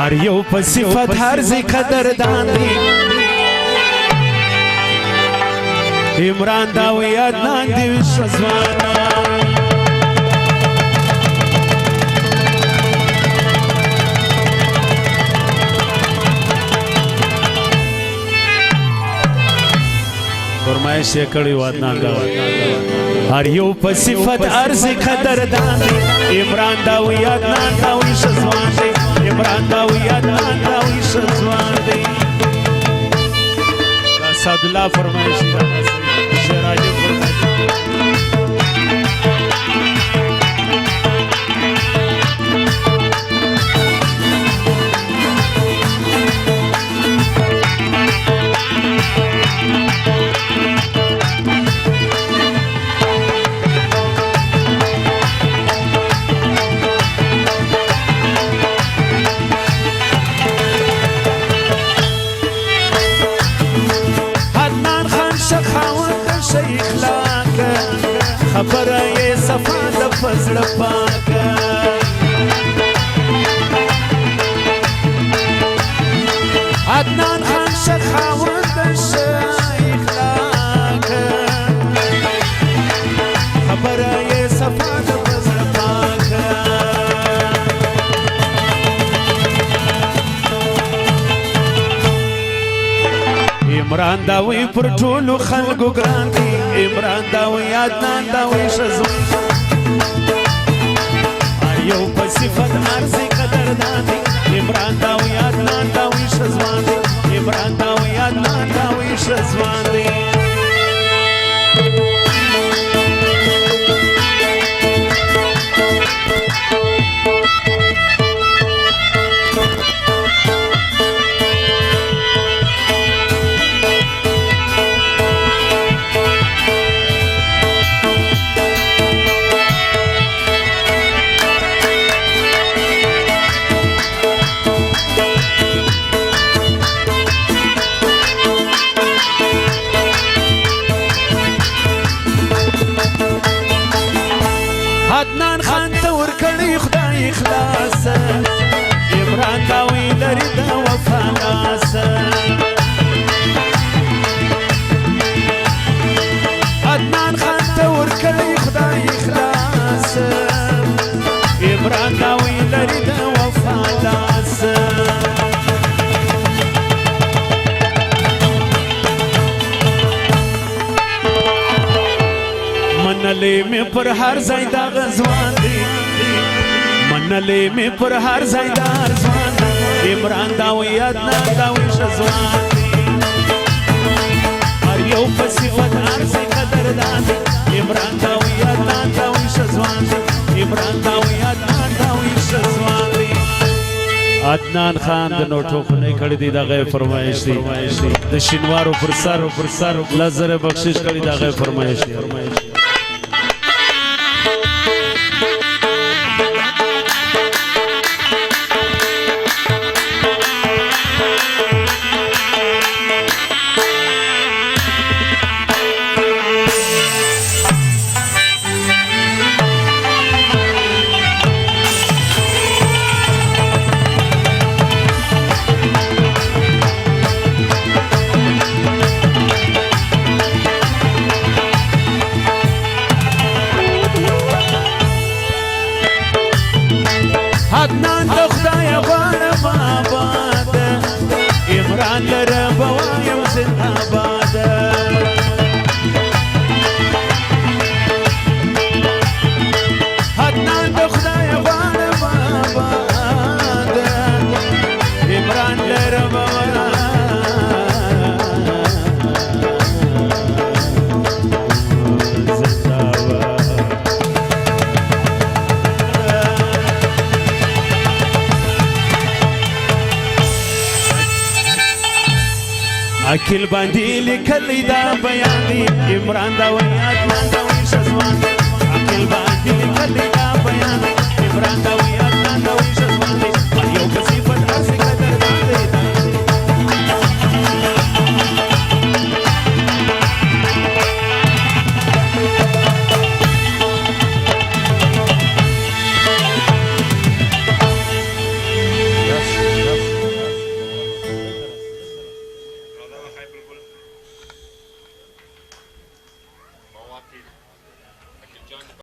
هر یو په صفت هر ځای قدردان دی عمران دا و یادنان دی شزوانا فرمایش یې کړی و عدنان دا هر یو په صفت هر ځای قدردان دی عمران دا و یادنان دا و شزوان دی عمران دا و یادنان دا و شزوان دی دا سعدالله فرمایش دا شراجه فرمایش خبره یې صفا د فزړه پاکه عدنان خان شخاوت د ښه اخلاقه خبره یې صفا د فزړه پاکه عمران دا وی پر ټولو خلکو ګران دی عمران دا وی عدنان دا وی شزوان هر یو په صفت هر ځای قدردان دی عمران دا وی عدنان دا وی شزوان دی عمران دا وی عدنان دا وی شزوان دی عدنان خان ته ورکړی خدای اخلاص عمران دا وی لري د وفا لاس عدنان خان ته ورکړی خدای اخلاص عمران دا وی لري د وفا لاس منلې مې پر هر ځای دا غزوان دی منلې مې پر هر ځای دا ارزوان دی عمران دا وی عدنان دا وی شزوان دی هر یو په صفت هر ځای قدردان دی عمران دا وی عدنان دا وی شزوان دی عمران دا وی عدنان دا وی شزوان دی عدنان خان د نوټو خونه کړی دی دا غي فرمایش دی د شینوارو پر سر لزر بخشش کړی دا غي فرمایش دی عدنان د خدای غواړم آباد عمران لره به وایم زنده‌باد عدنان د خدای غواړم آباد عمران لره به اکل باندې لیکلی دا بیان دی عمران دا وی عدنان دا وی شزوان دی اکل باندې لیکلی دا بیان دی عمران دا وی عدنان دا وی شزوان دی هر یو په صفت هر څه قدردان دی Yes. I could join the